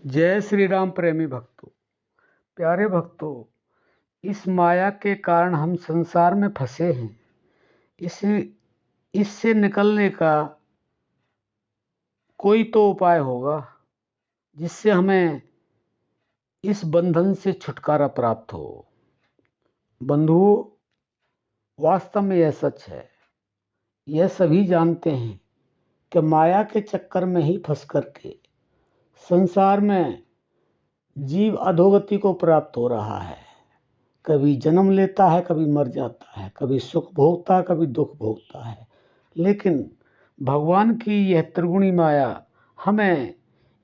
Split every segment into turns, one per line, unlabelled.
जय श्री राम प्रेमी भक्तों, प्यारे भक्तों। इस माया के कारण हम संसार में फंसे हैं। इसे इससे निकलने का कोई तो उपाय होगा जिससे हमें इस बंधन से छुटकारा प्राप्त हो। बंधुओं, वास्तव में यह सच है। यह सभी जानते हैं कि माया के चक्कर में ही फंस करके संसार में जीव अधोगति को प्राप्त हो रहा है। कभी जन्म लेता है, कभी मर जाता है, कभी सुख भोगता है, कभी दुख भोगता है। लेकिन भगवान की यह त्रिगुणी माया हमें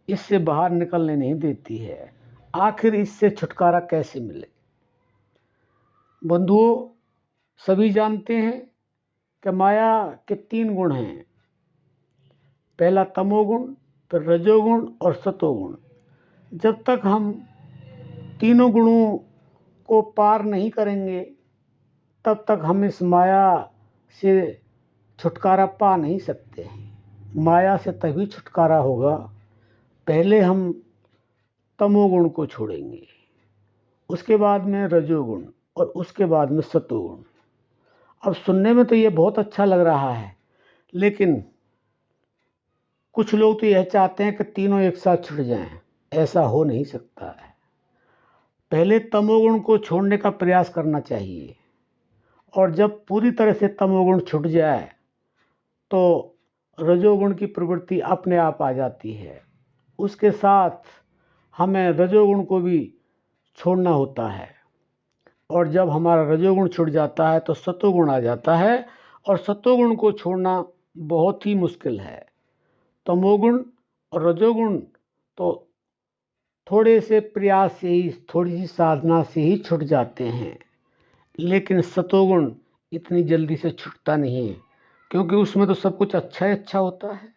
इससे बाहर निकलने नहीं देती है। आखिर इससे छुटकारा कैसे मिले? बंधुओं, सभी जानते हैं कि माया के 3 गुण हैं। पहला तमोगुण, फिर रजोगुण और सतोगुण। जब तक हम तीनों गुणों को पार नहीं करेंगे तब तक हम इस माया से छुटकारा पा नहीं सकते हैं। माया से तभी छुटकारा होगा, पहले हम तमोगुण को छोड़ेंगे, उसके बाद में रजोगुण और उसके बाद में सतोगुण। अब सुनने में तो ये बहुत अच्छा लग रहा है, लेकिन कुछ लोग तो यह चाहते हैं कि तीनों एक साथ छुट जाएं। ऐसा हो नहीं सकता है। पहले तमोगुण को छोड़ने का प्रयास करना चाहिए, और जब पूरी तरह से तमोगुण छूट जाए तो रजोगुण की प्रवृत्ति अपने आप आ जाती है। उसके साथ हमें रजोगुण को भी छोड़ना होता है, और जब हमारा रजोगुण छूट जाता है तो सतोगुण आ जाता है, और सतोगुण को छोड़ना बहुत ही मुश्किल है। तमोगुण और रजोगुण तो थोड़े से प्रयास से ही, थोड़ी सी साधना से ही छूट जाते हैं, लेकिन सतोगुण इतनी जल्दी से छूटता नहीं है, क्योंकि उसमें तो सब कुछ अच्छा ही अच्छा होता है।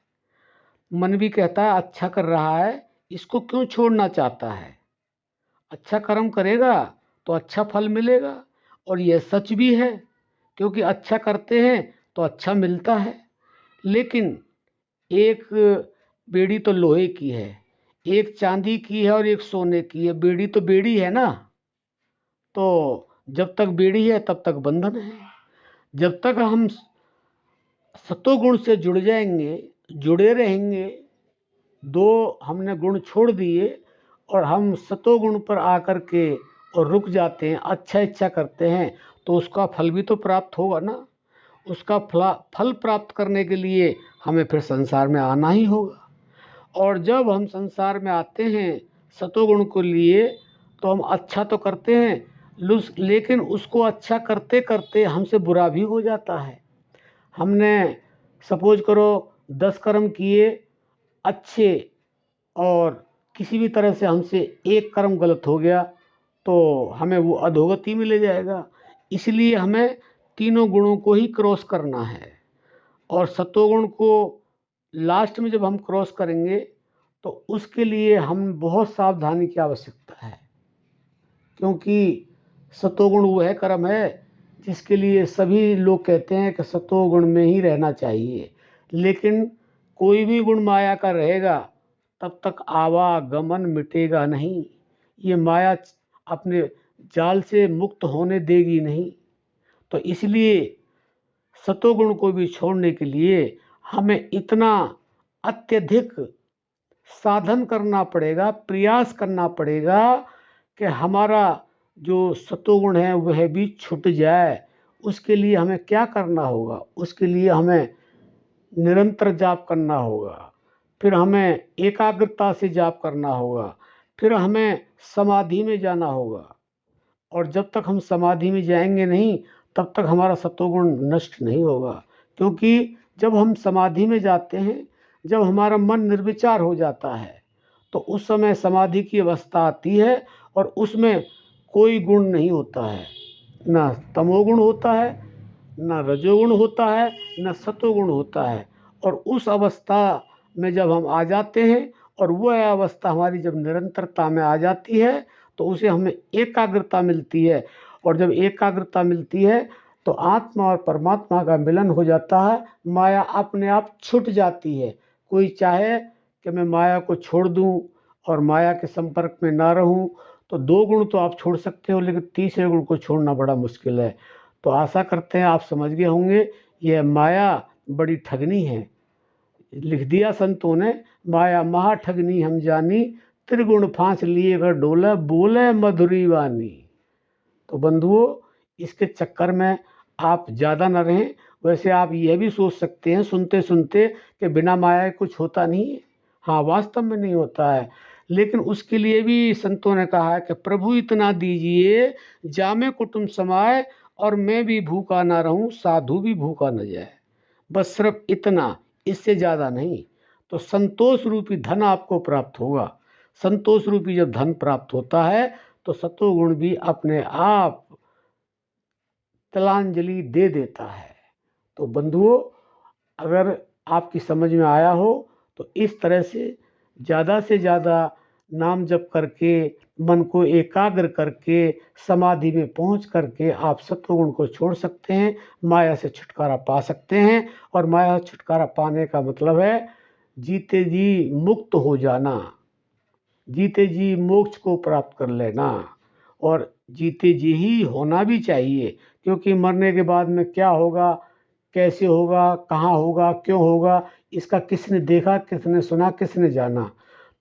मन भी कहता है अच्छा कर रहा है, इसको क्यों छोड़ना चाहता है। अच्छा कर्म करेगा तो अच्छा फल मिलेगा, और यह सच भी है, क्योंकि अच्छा करते हैं तो अच्छा मिलता है। लेकिन एक बेड़ी तो लोहे की है, एक चांदी की है और एक सोने की है। बेड़ी तो बेड़ी है ना, तो जब तक बेड़ी है तब तक बंधन है। जब तक हम सतोगुण से जुड़ जाएंगे, जुड़े रहेंगे, 2 हमने गुण छोड़ दिए और हम सतोगुण पर आकर के और रुक जाते हैं, अच्छा इच्छा करते हैं, तो उसका फल भी तो प्राप्त होगा ना। उसका फल प्राप्त करने के लिए हमें फिर संसार में आना ही होगा। और जब हम संसार में आते हैं सतोगुण को लिए, तो हम अच्छा तो करते हैं, लेकिन उसको अच्छा करते करते हमसे बुरा भी हो जाता है। हमने सपोज करो 10 कर्म किए अच्छे, और किसी भी तरह से हमसे एक कर्म गलत हो गया तो हमें वो अधोगति में ले जाएगा। इसलिए हमें तीनों गुणों को ही क्रॉस करना है, और सतोगुण को लास्ट में जब हम क्रॉस करेंगे तो उसके लिए हम बहुत सावधानी की आवश्यकता है, क्योंकि सतोगुण वह कर्म है जिसके लिए सभी लोग कहते हैं कि सतोगुण में ही रहना चाहिए। लेकिन कोई भी गुण माया का रहेगा तब तक आवागमन मिटेगा नहीं। ये माया अपने जाल से मुक्त होने देगी नहीं। तो इसलिए सतोगुण को भी छोड़ने के लिए हमें इतना अत्यधिक साधन करना पड़ेगा, प्रयास करना पड़ेगा कि हमारा जो सतोगुण है वह भी छूट जाए। उसके लिए हमें क्या करना होगा? उसके लिए हमें निरंतर जाप करना होगा, फिर हमें एकाग्रता से जाप करना होगा, फिर हमें समाधि में जाना होगा। और जब तक हम समाधि में जाएंगे नहीं तब तक हमारा सतोगुण नष्ट नहीं होगा, क्योंकि जब हम समाधि में जाते हैं, जब हमारा मन निर्विचार हो जाता है, तो उस समय समाधि की अवस्था आती है, और उसमें कोई गुण नहीं होता है। ना तमोगुण होता है, ना रजोगुण होता है, ना सतोगुण होता है। और उस अवस्था में जब हम आ जाते हैं, और वह अवस्था हमारी जब निरंतरता में आ जाती है, तो उसे हमें एकाग्रता मिलती है। और जब एकाग्रता मिलती है तो आत्मा और परमात्मा का मिलन हो जाता है, माया अपने आप छूट जाती है। कोई चाहे कि मैं माया को छोड़ दूं और माया के संपर्क में ना रहूं, तो 2 गुण तो आप छोड़ सकते हो, लेकिन तीसरे गुण को छोड़ना बड़ा मुश्किल है। तो आशा करते हैं आप समझ गए होंगे, यह माया बड़ी ठगनी है। लिख दिया संतों ने, माया महा ठगनी हम जानी, त्रिगुण फांस लिए कर डोला, बोले मधुरी वाणी। तो बंधुओं, इसके चक्कर में आप ज़्यादा न रहें। वैसे आप यह भी सोच सकते हैं सुनते सुनते कि बिना माया कुछ होता नहीं है। हाँ, वास्तव में नहीं होता है, लेकिन उसके लिए भी संतों ने कहा है कि प्रभु इतना दीजिए जामे कुटुंब समाए, और मैं भी भूखा ना रहूं, साधु भी भूखा न जाए। बस सिर्फ इतना, इससे ज़्यादा नहीं। तो संतोष रूपी धन आपको प्राप्त होगा। संतोष रूपी जब धन प्राप्त होता है तो सतोगुण भी अपने आप तिलांजलि दे देता है। तो बंधुओं, अगर आपकी समझ में आया हो तो इस तरह से ज़्यादा नाम जप करके, मन को एकाग्र करके, समाधि में पहुंच करके आप सत्वगुण को छोड़ सकते हैं, माया से छुटकारा पा सकते हैं। और माया से छुटकारा पाने का मतलब है जीते जी मुक्त हो जाना, जीते जी मोक्ष को प्राप्त कर लेना। और जीते जी ही होना भी चाहिए, क्योंकि मरने के बाद में क्या होगा, कैसे होगा, कहाँ होगा, क्यों होगा, इसका किसने देखा, किसने सुना, किसने जाना।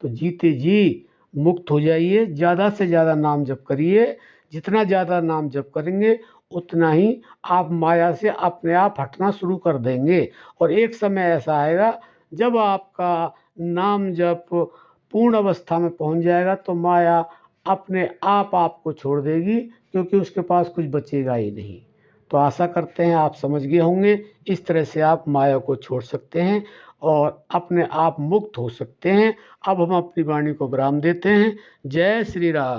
तो जीते जी मुक्त हो जाइए, ज़्यादा से ज़्यादा नाम जप करिए। जितना ज़्यादा नाम जप करेंगे उतना ही आप माया से अपने आप हटना शुरू कर देंगे। और एक समय ऐसा आएगा जब आपका नाम जप पूर्ण अवस्था में पहुंच जाएगा तो माया अपने आप आपको छोड़ देगी, क्योंकि उसके पास कुछ बचेगा ही नहीं। तो आशा करते हैं आप समझ गए होंगे। इस तरह से आप माया को छोड़ सकते हैं और अपने आप मुक्त हो सकते हैं। अब हम अपनी वाणी को विराम देते हैं। जय श्री राम।